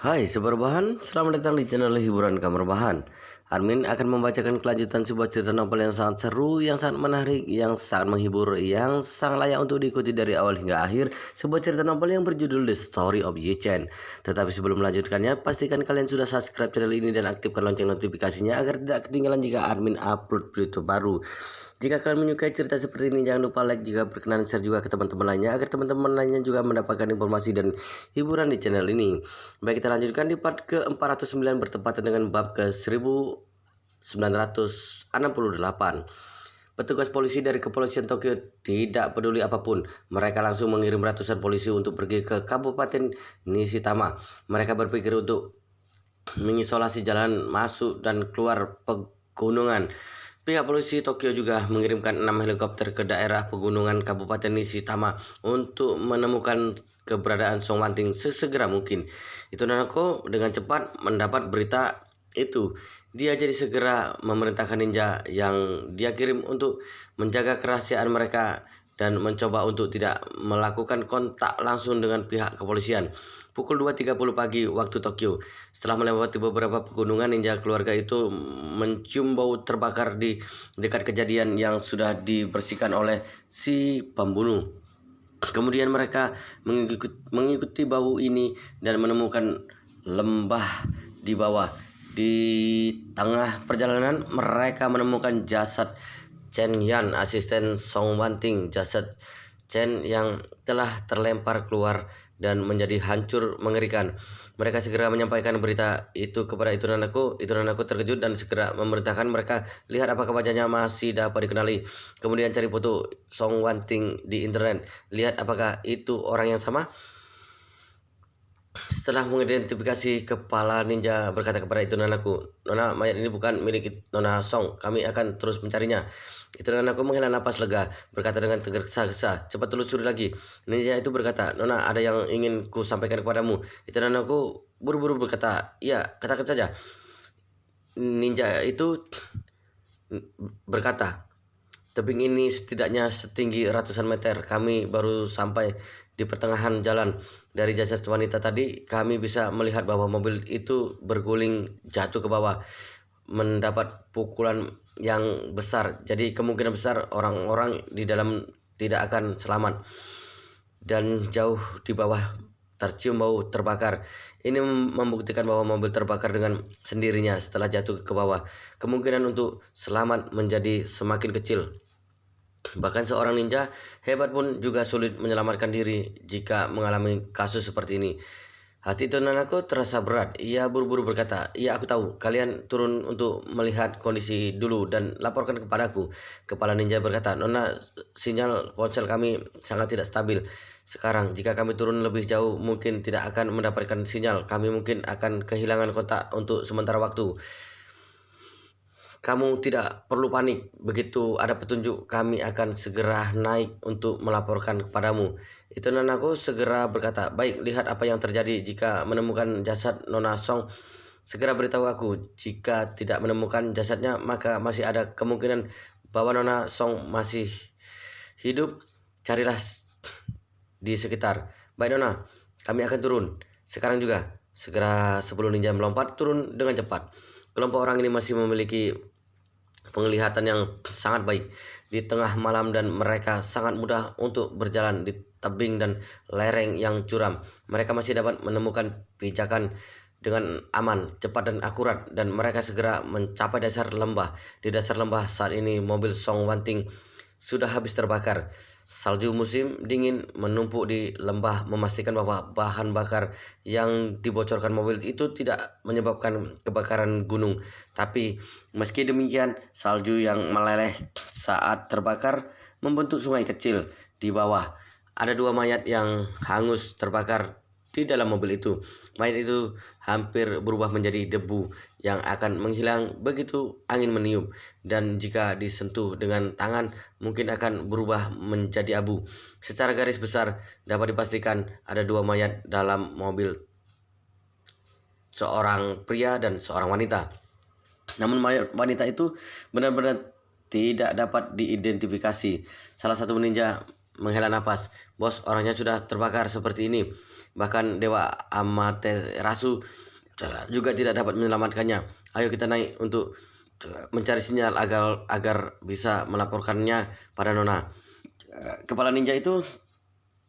Hai Sobat Rebahan, selamat datang di channel hiburan Kamar Rebahan. Armin akan membacakan kelanjutan sebuah cerita novel yang sangat seru, yang sangat menarik, yang sangat menghibur, yang sangat layak untuk diikuti dari awal hingga akhir. Sebuah cerita novel yang berjudul The Story of Ye Chen. Tetapi sebelum melanjutkannya, pastikan kalian sudah subscribe channel ini dan aktifkan lonceng notifikasinya agar tidak ketinggalan jika Armin upload berita baru. Jika kalian menyukai cerita seperti ini, jangan lupa like, jika berkenan share juga ke teman-teman lainnya agar teman-teman lainnya juga mendapatkan informasi dan hiburan di channel ini. Baik, kita lanjutkan di part ke-409 bertepatan dengan bab ke-1968. Petugas polisi dari kepolisian Tokyo tidak peduli apapun. Mereka langsung mengirim ratusan polisi untuk pergi ke Kabupaten Nishitama. Mereka berpikir untuk mengisolasi jalan masuk dan keluar pegunungan. Pihak polisi Tokyo juga mengirimkan 6 helikopter ke daerah pegunungan Kabupaten Nishitama untuk menemukan keberadaan Song Wanting sesegera mungkin. Itu Nanako dengan cepat mendapat berita itu. Dia jadi segera memerintahkan ninja yang dia kirim untuk menjaga kerahasiaan mereka dan mencoba untuk tidak melakukan kontak langsung dengan pihak kepolisian. Pukul 2.30 pagi waktu Tokyo. Setelah melewati beberapa pegunungan, ninja keluarga itu mencium bau terbakar di dekat kejadian yang sudah dibersihkan oleh si pembunuh. Kemudian mereka mengikuti bau ini dan menemukan lembah di bawah. Di tengah perjalanan mereka menemukan jasad Chen Yan, asisten Song Wanting. Jasad Chen yang telah terlempar keluar dan menjadi hancur mengerikan. Mereka segera menyampaikan berita itu kepada Itu Nanaku terkejut dan segera memerintahkan mereka lihat apakah wajahnya masih dapat dikenali. Kemudian cari foto Song Wanting di internet. Lihat apakah itu orang yang sama. Setelah mengidentifikasi, kepala ninja berkata kepada Itu Nanaku, "Nona, mayat ini bukan milik Nona Song. Kami akan terus mencarinya." Itu Nanaku menghela napas lega, berkata dengan tergesa-gesa, "Cepat telusuri lagi." Ninja itu berkata, "Nona, ada yang ingin ku sampaikan kepadamu." Itu Nanaku buru-buru berkata, "Iya, katakan saja." Ninja itu berkata, "Tebing ini setidaknya setinggi ratusan meter. Kami baru sampai di pertengahan jalan. Dari jasad wanita tadi, kami bisa melihat bahwa mobil itu berguling jatuh ke bawah, mendapat pukulan yang besar. Jadi kemungkinan besar orang-orang di dalam tidak akan selamat. Dan jauh di bawah tercium bau terbakar. Ini membuktikan bahwa mobil terbakar dengan sendirinya setelah jatuh ke bawah. Kemungkinan untuk selamat menjadi semakin kecil. Bahkan seorang ninja hebat pun juga sulit menyelamatkan diri jika mengalami kasus seperti ini." Hati Itu Nanaku terasa berat. Ia buru-buru berkata, "Iya, aku tahu. Kalian turun untuk melihat kondisi dulu dan laporkan kepadaku." Kepala ninja berkata, "Nona, sinyal ponsel kami sangat tidak stabil sekarang. Jika kami turun lebih jauh, mungkin tidak akan mendapatkan sinyal. Kami mungkin akan kehilangan kontak untuk sementara waktu. Kamu tidak perlu panik. Begitu ada petunjuk, kami akan segera naik untuk melaporkan kepadamu." Itu Nanaku segera berkata, "Baik, lihat apa yang terjadi. Jika menemukan jasad Nona Song, segera beritahu aku. Jika tidak menemukan jasadnya, maka masih ada kemungkinan bahwa Nona Song masih hidup. Carilah di sekitar." "Baik Nona, kami akan turun sekarang juga." Segera sebelum ninja melompat turun dengan cepat. Kelompok orang ini masih memiliki penglihatan yang sangat baik di tengah malam dan mereka sangat mudah untuk berjalan di tebing dan lereng yang curam. Mereka masih dapat menemukan pijakan dengan aman, cepat dan akurat, dan mereka segera mencapai dasar lembah. Di dasar lembah saat ini mobil Song Wanting sudah habis terbakar. Salju musim dingin menumpuk di lembah memastikan bahwa bahan bakar yang dibocorkan mobil itu tidak menyebabkan kebakaran gunung. Tapi meski demikian, salju yang meleleh saat terbakar membentuk sungai kecil di bawah. Ada 2 mayat yang hangus terbakar di dalam mobil itu. Mayat itu hampir berubah menjadi debu yang akan menghilang begitu angin meniup, dan jika disentuh dengan tangan mungkin akan berubah menjadi abu. Secara garis besar dapat dipastikan ada 2 mayat dalam mobil, seorang pria dan seorang wanita. Namun mayat wanita itu benar-benar tidak dapat diidentifikasi. Salah satu ninja menghela napas. "Bos, orangnya sudah terbakar seperti ini." Bahkan Dewa Amaterasu juga tidak dapat menyelamatkannya. Ayo kita naik untuk mencari sinyal agar agar bisa melaporkannya pada Nona. Kepala ninja itu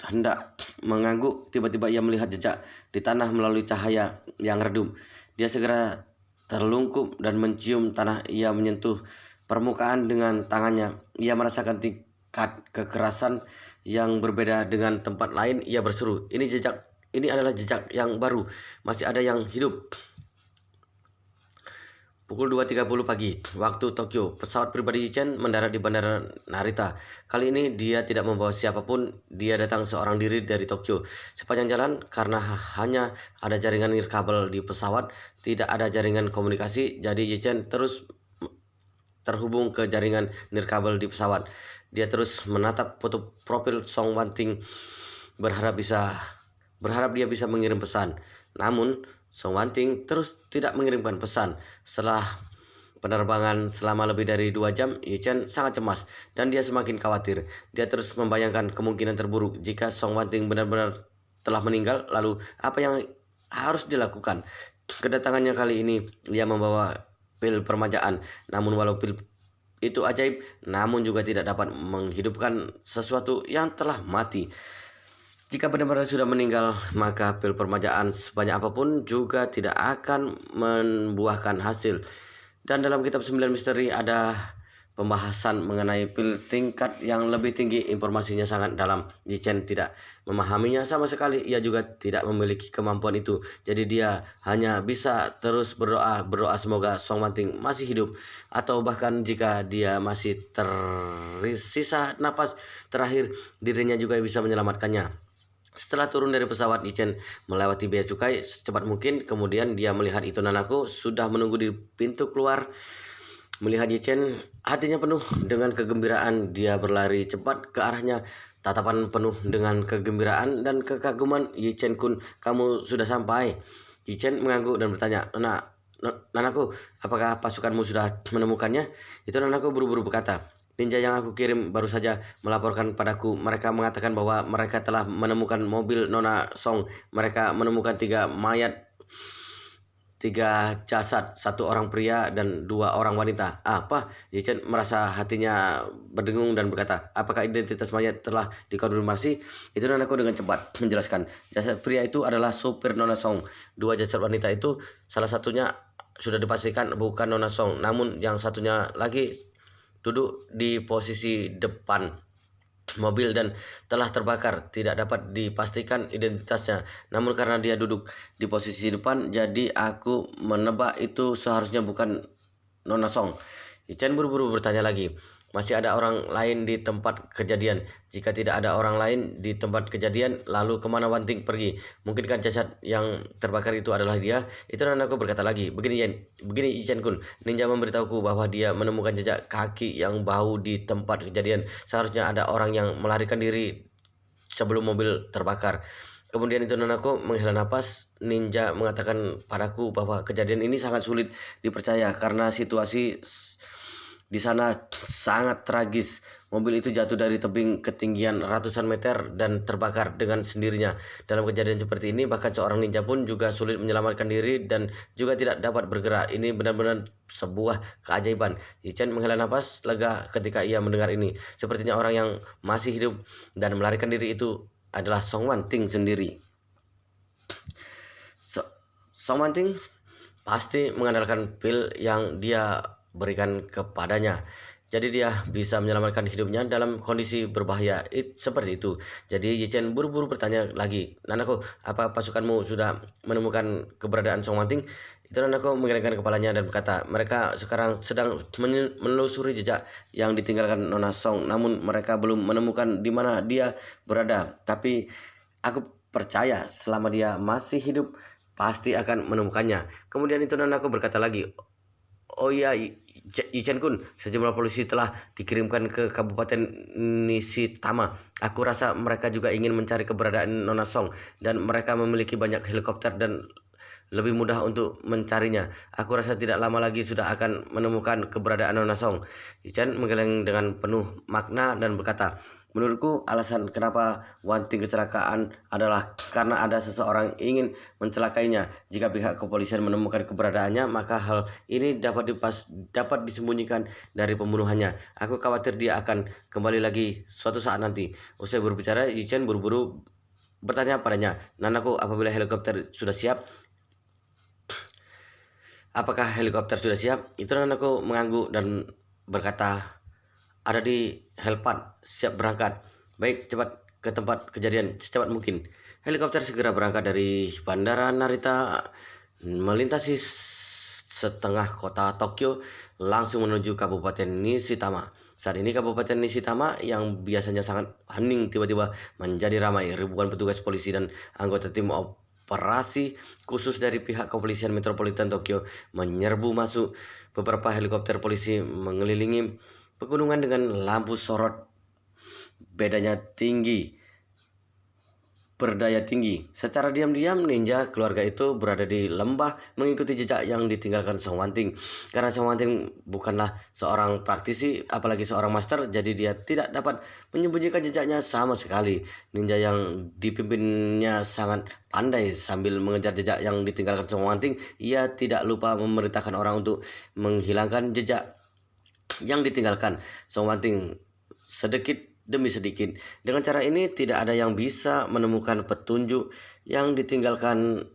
hendak mengangguk, tiba-tiba ia melihat jejak di tanah melalui cahaya yang redup. Dia segera terlungkup dan mencium tanah. Ia menyentuh permukaan dengan tangannya. Ia merasakan tingkat kekerasan yang berbeda dengan tempat lain. Ia berseru, ini adalah jejak yang baru. Masih ada yang hidup. Pukul 2.30 pagi, waktu Tokyo, pesawat pribadi Chen mendarat di Bandara Narita. Kali ini dia tidak membawa siapapun, dia datang seorang diri dari Tokyo. Sepanjang jalan, karena hanya ada jaringan nirkabel di pesawat, tidak ada jaringan komunikasi, jadi Chen terus terhubung ke jaringan nirkabel di pesawat. Dia terus menatap foto profil Song Wanting, berharap dia bisa mengirim pesan. Namun Song Wanting terus tidak mengirimkan pesan. Setelah penerbangan selama lebih dari 2 jam, Chen sangat cemas dan dia semakin khawatir. Dia terus membayangkan kemungkinan terburuk jika Song Wanting benar-benar telah meninggal. Lalu apa yang harus dilakukan? Kedatangannya kali ini ia membawa pil permajaan. Namun walau pil itu ajaib, namun juga tidak dapat menghidupkan sesuatu yang telah mati. Jika benar-benar sudah meninggal, maka pil permajaan sebanyak apapun juga tidak akan membuahkan hasil. Dan dalam kitab 9 misteri ada pembahasan mengenai pil tingkat yang lebih tinggi. Informasinya sangat dalam. Chen tidak memahaminya sama sekali. Ia juga tidak memiliki kemampuan itu. Jadi dia hanya bisa terus berdoa semoga Song Wanting masih hidup. Atau bahkan jika dia masih tersisa napas terakhir, dirinya juga bisa menyelamatkannya. Setelah turun dari pesawat, Chen melewati bea cukai secepat mungkin. Kemudian dia melihat Ito Nanako sudah menunggu di pintu keluar. Melihat Chen, hatinya penuh dengan kegembiraan. Dia berlari cepat ke arahnya, tatapan penuh dengan kegembiraan dan kekaguman. Chen-kun, kamu sudah sampai. Chen mengangguk dan bertanya, Nanako, apakah pasukanmu sudah menemukannya? Itu Nanako buru-buru berkata, ninja yang aku kirim baru saja melaporkan padaku. Mereka mengatakan bahwa mereka telah menemukan mobil Nona Song. Mereka menemukan 3 mayat, 3 jasad, 1 orang pria dan 2 orang wanita. Apa? Chen merasa hatinya berdengung dan berkata, apakah identitas mayat telah dikonfirmasi? Itu Nanako dengan cepat menjelaskan, jasad pria itu adalah sopir Nona Song. 2 jasad wanita itu salah satunya sudah dipastikan bukan Nona Song, namun yang satunya lagi duduk di posisi depan mobil dan telah terbakar. Tidak dapat dipastikan identitasnya. Namun karena dia duduk di posisi depan, jadi aku menebak itu seharusnya bukan Nona Song. Chen buru-buru bertanya lagi, masih ada orang lain di tempat kejadian? Jika tidak ada orang lain di tempat kejadian, lalu kemana Wanting pergi? Mungkinkah jasad yang terbakar itu adalah dia? Itu Nanako berkata lagi, begini Chen-kun, ninja memberitahuku bahwa dia menemukan jejak kaki yang bau di tempat kejadian. Seharusnya ada orang yang melarikan diri sebelum mobil terbakar. Kemudian itu Nanako menghela napas. Ninja mengatakan padaku bahwa kejadian ini sangat sulit dipercaya karena situasi di sana sangat tragis. Mobil itu jatuh dari tebing ketinggian ratusan meter dan terbakar dengan sendirinya. Dalam kejadian seperti ini, bahkan seorang ninja pun juga sulit menyelamatkan diri dan juga tidak dapat bergerak. Ini benar-benar sebuah keajaiban. Chen menghela nafas lega ketika ia mendengar ini. Sepertinya orang yang masih hidup dan melarikan diri itu adalah Song Wanting sendiri. Song Wanting pasti mengandalkan pil yang dia berikan kepadanya. Jadi dia bisa menyelamatkan hidupnya dalam kondisi berbahaya seperti itu. Jadi Chen buru-buru bertanya lagi, Nanako, apa pasukanmu sudah menemukan keberadaan Song Wanting? Itu Nanako menggelengkan kepalanya dan berkata, mereka sekarang sedang menelusuri jejak yang ditinggalkan Nona Song. Namun mereka belum menemukan di mana dia berada. Tapi aku percaya selama dia masih hidup pasti akan menemukannya. Kemudian itu Nanako berkata lagi, oh iya Chen-kun, sejumlah polisi telah dikirimkan ke Kabupaten Nishitama. Aku rasa mereka juga ingin mencari keberadaan Nona Song dan mereka memiliki banyak helikopter dan lebih mudah untuk mencarinya. Aku rasa tidak lama lagi sudah akan menemukan keberadaan Nona Song. Chen menggeleng dengan penuh makna dan berkata, Menurutku alasan kenapa Wanting kecelakaan adalah karena ada seseorang ingin mencelakainya. Jika pihak kepolisian menemukan keberadaannya, maka hal ini dapat disembunyikan dari pembunuhannya. Aku khawatir dia akan kembali lagi suatu saat nanti. Usai berbicara, Yichen buru-buru bertanya padanya, "Nanaku, apabila helikopter sudah siap?" "Apakah helikopter sudah siap?" Itu Nanaku mengangguk dan berkata, "Ada di helipad, siap berangkat." "Baik, cepat ke tempat kejadian secepat mungkin." Helikopter segera berangkat dari Bandara Narita, melintasi setengah kota Tokyo, langsung menuju Kabupaten Nishitama. Saat ini Kabupaten Nishitama yang biasanya sangat hening tiba-tiba menjadi ramai. Ribuan petugas polisi dan anggota tim operasi khusus dari pihak kepolisian Metropolitan Tokyo menyerbu masuk. Beberapa helikopter polisi mengelilingi pegunungan dengan lampu sorot berdaya tinggi. Secara diam-diam, ninja keluarga itu berada di lembah mengikuti jejak yang ditinggalkan Song Wanting. Karena Song Wanting bukanlah seorang praktisi, apalagi seorang master, jadi dia tidak dapat menyembunyikan jejaknya sama sekali. Ninja yang dipimpinnya sangat pandai. Sambil mengejar jejak yang ditinggalkan Song Wanting, ia tidak lupa memerintahkan orang untuk menghilangkan jejak yang ditinggalkan Song Wanting sedikit demi sedikit. Dengan cara ini tidak ada yang bisa menemukan petunjuk yang ditinggalkan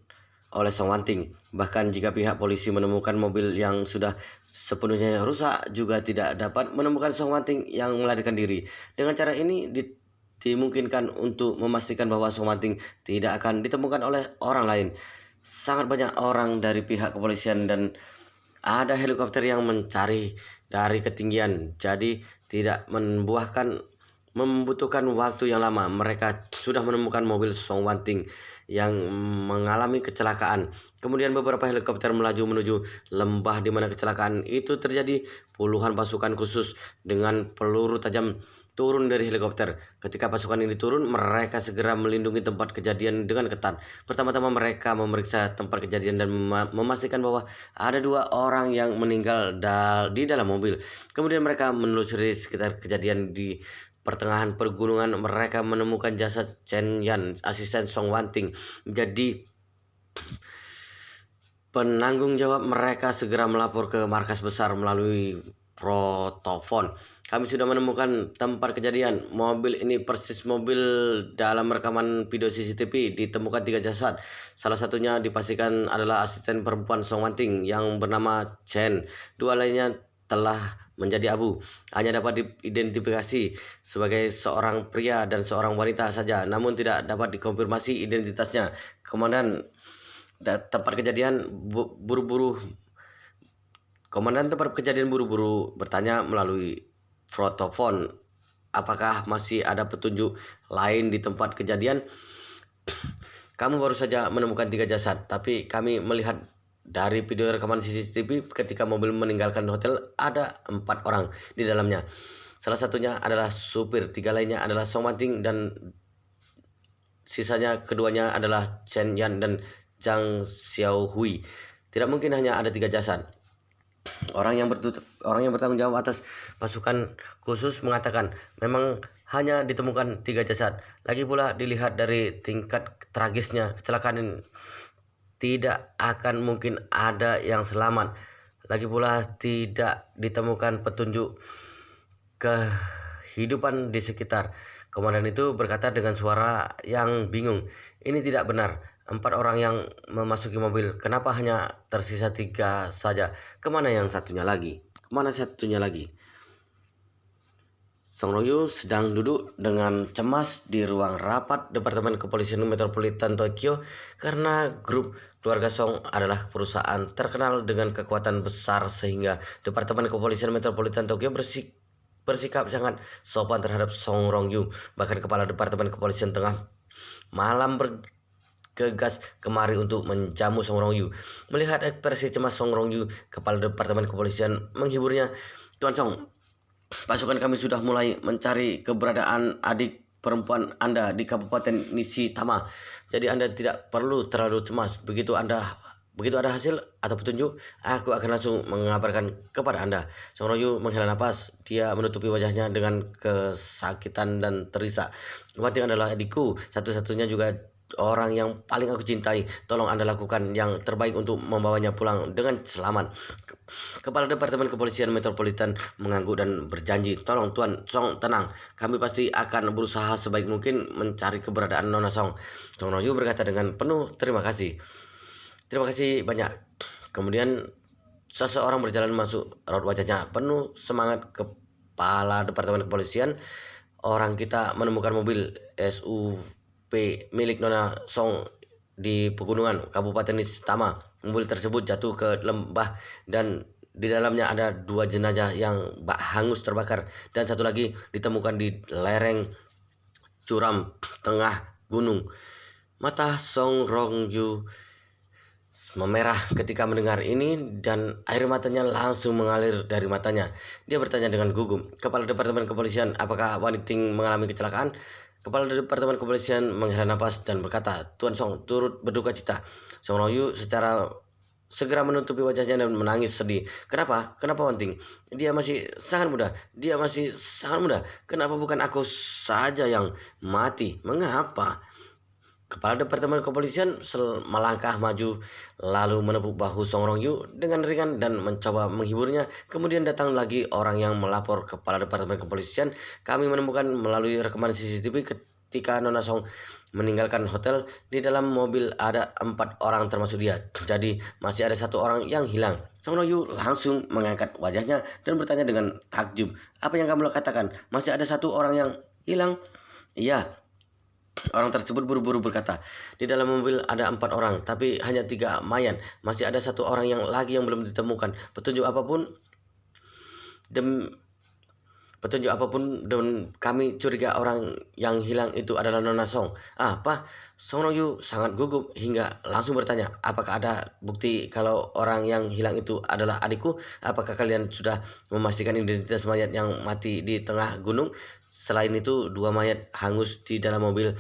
oleh Song Wanting. Bahkan jika pihak polisi menemukan mobil yang sudah sepenuhnya rusak, juga tidak dapat menemukan Song Wanting yang melarikan diri. Dengan cara ini dimungkinkan untuk memastikan bahwa Song Wanting tidak akan ditemukan oleh orang lain. Sangat banyak orang dari pihak kepolisian dan ada helikopter yang mencari dari ketinggian, jadi tidak membutuhkan waktu yang lama. Mereka sudah menemukan mobil Song Wanting yang mengalami kecelakaan. Kemudian beberapa helikopter melaju menuju lembah di mana kecelakaan itu terjadi. Puluhan pasukan khusus dengan peluru tajam turun dari helikopter. Ketika pasukan ini turun, mereka segera melindungi tempat kejadian dengan ketat. Pertama-tama mereka memeriksa tempat kejadian dan memastikan bahwa ada 2 orang yang meninggal di dalam mobil. Kemudian mereka menelusuri sekitar kejadian. Di pertengahan pegunungan, mereka menemukan jasad Chen Yan, asisten Song Wanting. Jadi penanggung jawab mereka segera melapor ke markas besar melalui protofon. "Kami sudah menemukan tempat kejadian. Mobil ini persis mobil dalam rekaman video CCTV. Ditemukan 3 jasad. Salah satunya dipastikan adalah asisten perempuan Song Wanting yang bernama Chen. 2 lainnya telah menjadi abu. Hanya dapat diidentifikasi sebagai seorang pria dan seorang wanita saja, namun tidak dapat dikonfirmasi identitasnya." Tempat kejadian buru-buru Komandan tempat kejadian buru-buru bertanya melalui protofon, "Apakah masih ada petunjuk lain di tempat kejadian?" "Kamu baru saja menemukan 3 jasad, tapi kami melihat dari video rekaman CCTV ketika mobil meninggalkan hotel ada 4 orang di dalamnya. Salah satunya adalah supir, 3 lainnya adalah Song Wanting dan sisanya keduanya adalah Chen Yan dan Zhang Xiaohui. Tidak mungkin hanya ada 3 jasad." Orang yang bertanggung jawab atas pasukan khusus mengatakan, "Memang hanya ditemukan 3 jasad. Lagi pula dilihat dari tingkat tragisnya kecelakaan ini, tidak akan mungkin ada yang selamat. Lagi pula tidak ditemukan petunjuk kehidupan di sekitar." Komandan itu berkata dengan suara yang bingung, "Ini tidak benar. 4 orang yang memasuki mobil. Kenapa hanya tersisa 3 saja? Kemana satunya lagi?" Song Rongyu sedang duduk dengan cemas di ruang rapat Departemen Kepolisian Metropolitan Tokyo karena grup keluarga Song adalah perusahaan terkenal dengan kekuatan besar sehingga Departemen Kepolisian Metropolitan Tokyo bersikap sangat sopan terhadap Song Rongyu. Bahkan kepala Departemen Kepolisian tengah malam bergegas kemari untuk menjamu Song Rongyu. Melihat ekspresi cemas Song Rongyu, kepala Departemen Kepolisian menghiburnya, "Tuan Song, pasukan kami sudah mulai mencari keberadaan adik perempuan Anda di Kabupaten Nishitama. Jadi Anda tidak perlu terlalu cemas. Begitu Anda Begitu ada hasil atau petunjuk, aku akan langsung mengabarkan kepada Anda. Song Rongyu menghela napas. Dia menutupi wajahnya dengan kesakitan dan terisak. Wanting adalah adikku, satu-satunya juga orang yang paling aku cintai. Tolong Anda lakukan yang terbaik untuk membawanya pulang dengan selamat. Kepala Departemen Kepolisian Metropolitan mengangguk dan berjanji, tolong Tuan Song tenang, kami pasti akan berusaha sebaik mungkin mencari keberadaan Nona Song. Song Rongyu berkata dengan penuh terima kasih. Terima kasih banyak. Kemudian seseorang berjalan masuk, raut wajahnya penuh semangat. Kepala Departemen Kepolisian, orang kita menemukan mobil SUV milik Nona Song di pegunungan Kabupaten Nistama. Mobil tersebut jatuh ke lembah dan di dalamnya ada 2 jenazah yang hangus terbakar dan satu lagi ditemukan di lereng curam tengah gunung. Mata Song Rongyu memerah ketika mendengar ini dan air matanya langsung mengalir dari matanya. Dia bertanya dengan gugup, Kepala Departemen Kepolisian, apakah Wanting mengalami kecelakaan? Kepala Departemen Kepolisian menghela napas dan berkata, Tuan Song turut berduka cita. Song Rongyu secara segera menutupi wajahnya dan menangis sedih. Kenapa? Kenapa Wanting? Dia masih sangat muda. Dia masih sangat muda. Kenapa bukan aku saja yang mati? Mengapa? Kepala Departemen Kepolisian melangkah maju lalu menepuk bahu Song Rongyu dengan ringan dan mencoba menghiburnya. Kemudian datang lagi orang yang melapor Kepala Departemen Kepolisian. Kami menemukan melalui rekaman CCTV ketika Nona Song meninggalkan hotel, di dalam mobil ada 4 orang termasuk dia. Jadi masih ada 1 orang yang hilang. Song Rongyu langsung mengangkat wajahnya dan bertanya dengan takjub, apa yang kamu katakan? Masih ada 1 orang yang hilang? Iya. Orang tersebut buru-buru berkata, di dalam mobil ada 4 orang, tapi hanya 3 mayat. Masih ada 1 orang yang lagi yang belum ditemukan. Petunjuk apapun dan kami curiga orang yang hilang itu adalah Nona Song. Apa? Song Rongyu sangat gugup hingga langsung bertanya, apakah ada bukti kalau orang yang hilang itu adalah adikku? Apakah kalian sudah memastikan identitas mayat yang mati di tengah gunung? Selain itu 2 mayat hangus di dalam mobil.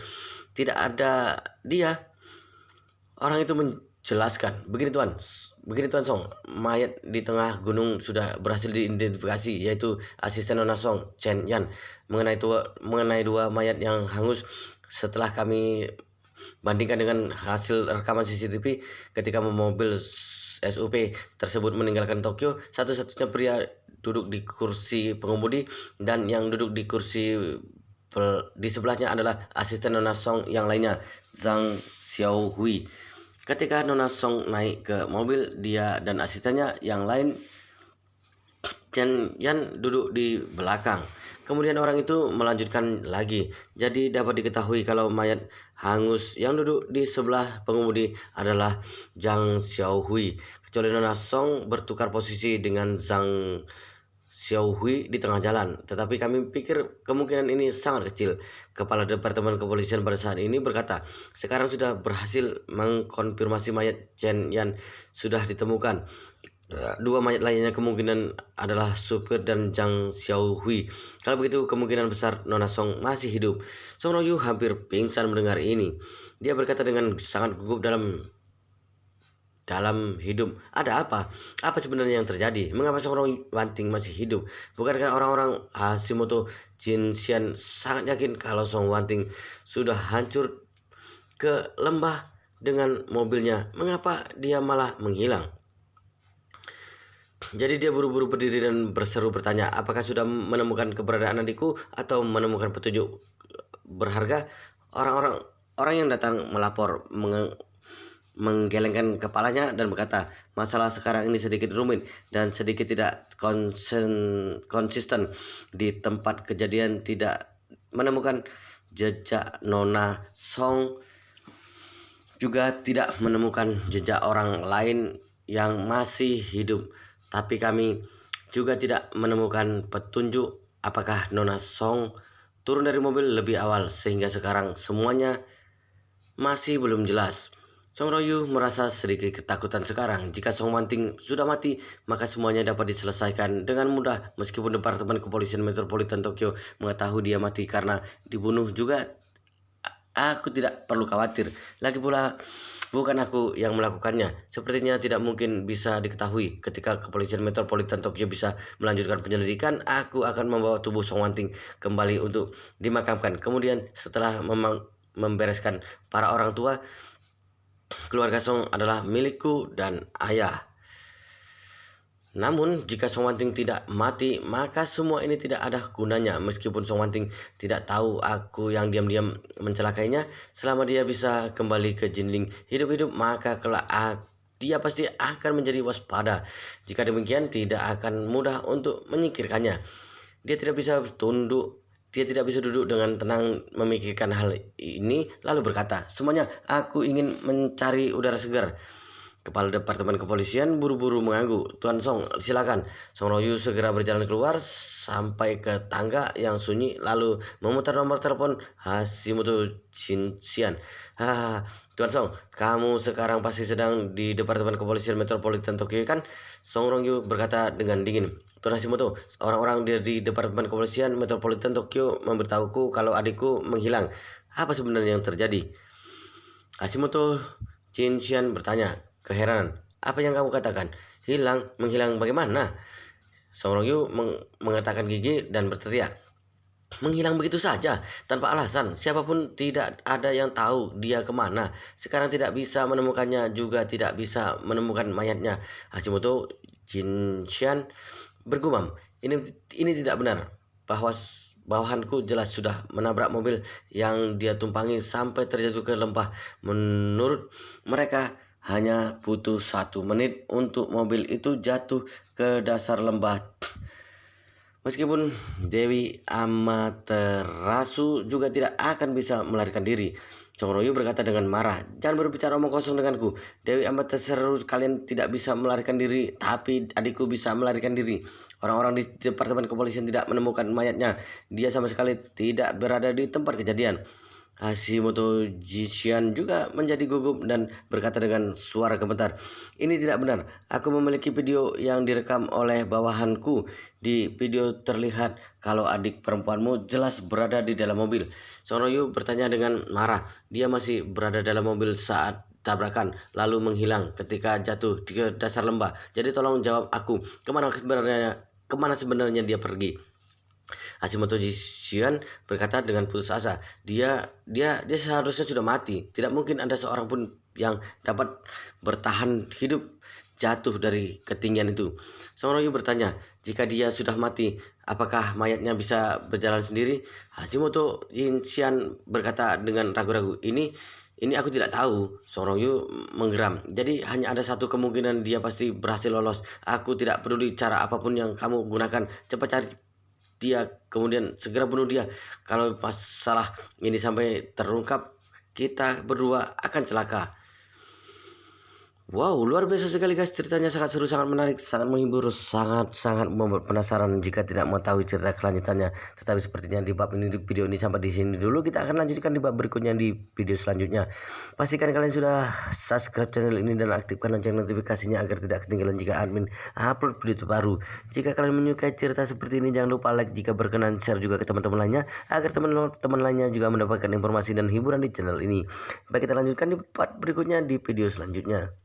Tidak ada dia. Orang itu menjelaskan, begini Tuan Song, mayat di tengah gunung sudah berhasil diidentifikasi, yaitu asisten Nona Song, Chen Yan. Mengenai 2 mayat yang hangus, setelah kami bandingkan dengan hasil rekaman CCTV ketika mobil SUV tersebut meninggalkan Tokyo, satu-satunya pria duduk di kursi pengemudi dan yang duduk di kursi di sebelahnya adalah asisten Nona Song yang lainnya, Zhang Xiaohui. Ketika Nona Song naik ke mobil, dia dan asistennya yang lain, Chen Yan, duduk di belakang. Kemudian orang itu melanjutkan lagi. Jadi dapat diketahui kalau mayat hangus yang duduk di sebelah pengemudi adalah Zhang Xiaohui. Kecuali Nona Song bertukar posisi dengan Zhang Xiaohui di tengah jalan. Tetapi kami pikir kemungkinan ini sangat kecil. Kepala Departemen Kepolisian pada saat ini berkata, sekarang sudah berhasil mengkonfirmasi mayat Chen Yan sudah ditemukan. 2 mayat lainnya kemungkinan adalah supir dan Zhang Xiaohui. Kalau begitu kemungkinan besar Nona Song masih hidup. Song Rongyu hampir pingsan mendengar ini. Dia berkata dengan sangat gugup dalam hidup. Ada apa? Apa sebenarnya yang terjadi? Mengapa seorang Wanting masih hidup? Bukankah orang-orang Hashimoto Jinxian sangat yakin kalau Song Wanting sudah hancur ke lembah dengan mobilnya? Mengapa dia malah menghilang? Jadi dia buru-buru berdiri dan berseru bertanya, apakah sudah menemukan keberadaan adikku atau menemukan petunjuk berharga? Orang yang datang melapor menggelengkan kepalanya dan berkata, masalah sekarang ini sedikit rumit dan sedikit tidak konsisten. Di tempat kejadian tidak menemukan jejak Nona Song, juga tidak menemukan jejak orang lain yang masih hidup. Tapi kami juga tidak menemukan petunjuk apakah Nona Song turun dari mobil lebih awal, sehingga sekarang semuanya masih belum jelas. Song Rongyu merasa sedikit ketakutan sekarang. Jika Song Wanting sudah mati, maka semuanya dapat diselesaikan dengan mudah. Meskipun Departemen Kepolisian Metropolitan Tokyo mengetahui dia mati karena dibunuh juga Aku tidak perlu khawatir. Lagi pula bukan aku yang melakukannya. Sepertinya tidak mungkin bisa diketahui. Ketika kepolisian Metropolitan Tokyo bisa melanjutkan penyelidikan, aku akan membawa tubuh Song Wanting kembali untuk dimakamkan. Kemudian setelah membereskan para orang tua, keluarga Song adalah milikku dan ayah. Namun, jika Song Wanting tidak mati, maka semua ini tidak ada gunanya. Meskipun Song Wanting tidak tahu aku yang diam-diam mencelakainya, selama dia bisa kembali ke Jinling hidup-hidup, maka kelak dia pasti akan menjadi waspada. Jika demikian, tidak akan mudah untuk menyingkirkannya. Dia tidak bisa tunduk. Dia tidak bisa duduk dengan tenang memikirkan hal ini, lalu berkata, "Semuanya, aku ingin mencari udara segar." Kepala Departemen Kepolisian buru-buru mengganggu. "Tuan Song, silakan." Song Rongyu segera berjalan keluar sampai ke tangga yang sunyi lalu memutar nomor telepon Hashimoto Shinshian. "Hahaha, Tuan Song, kamu sekarang pasti sedang di Departemen Kepolisian Metropolitan Tokyo kan?" Song Rongyu berkata dengan dingin. "Tuan Hashimoto, orang-orang di Departemen Kepolisian Metropolitan Tokyo memberitahuku kalau adikku menghilang. Apa sebenarnya yang terjadi?" Hashimoto Shinshian bertanya. Keheranan. "Apa yang kamu katakan? Hilang? Menghilang bagaimana?" Song Rongyu mengatakan gigi dan berteriak. "Menghilang begitu saja, tanpa alasan. Siapapun tidak ada yang tahu dia kemana. Sekarang tidak bisa menemukannya, juga tidak bisa menemukan mayatnya." Hashimoto Jinshan bergumam. Ini tidak benar. Bawahanku jelas sudah menabrak mobil yang dia tumpangi sampai terjatuh ke lembah. Menurut mereka, hanya butuh 1 menit untuk mobil itu jatuh ke dasar lembah. Meskipun Dewi Amaterasu juga tidak akan bisa melarikan diri. Song Rongyu berkata dengan marah, "Jangan berbicara omong kosong denganku. Dewi Amaterasu, kalian tidak bisa melarikan diri, tapi adikku bisa melarikan diri. Orang-orang di Departemen Kepolisian tidak menemukan mayatnya. Dia sama sekali tidak berada di tempat kejadian." Hashimoto Jishian juga menjadi gugup dan berkata dengan suara gemetar, "Ini tidak benar. Aku memiliki video yang direkam oleh bawahanku. Di video terlihat kalau adik perempuanmu jelas berada di dalam mobil." Song Rongyu bertanya dengan marah. "Dia masih berada dalam mobil saat tabrakan, lalu menghilang ketika jatuh di dasar lembah. Jadi tolong jawab aku, kemana sebenarnya dia pergi?" Hashimoto Jishian berkata dengan putus asa, Dia seharusnya sudah mati. Tidak mungkin ada seorang pun yang dapat bertahan hidup jatuh dari ketinggian itu." Song Rongyu bertanya, "Jika dia sudah mati, apakah mayatnya bisa berjalan sendiri?" Hashimoto Jishian berkata dengan ragu-ragu, Ini aku tidak tahu." Song Rongyu menggeram. "Jadi hanya ada satu kemungkinan, dia pasti berhasil lolos. Aku tidak peduli cara apapun yang kamu gunakan. Cepat cari dia, kemudian segera bunuh dia. Kalau masalah ini sampai terungkap, kita berdua akan celaka." Wow, luar biasa sekali guys, ceritanya sangat seru, sangat menarik, sangat menghibur, sangat membuat penasaran jika tidak mengetahui cerita kelanjutannya. Tetapi sepertinya di bab ini, di video ini sampai di sini dulu. Kita akan lanjutkan di bab berikutnya di video selanjutnya. Pastikan kalian sudah subscribe channel ini dan aktifkan lonceng notifikasinya agar tidak ketinggalan jika admin upload video terbaru. Jika kalian menyukai cerita seperti ini, jangan lupa like, jika berkenan share juga ke teman-teman lainnya agar teman-teman lainnya juga mendapatkan informasi dan hiburan di channel ini. Baik, kita lanjutkan di part berikutnya di video selanjutnya.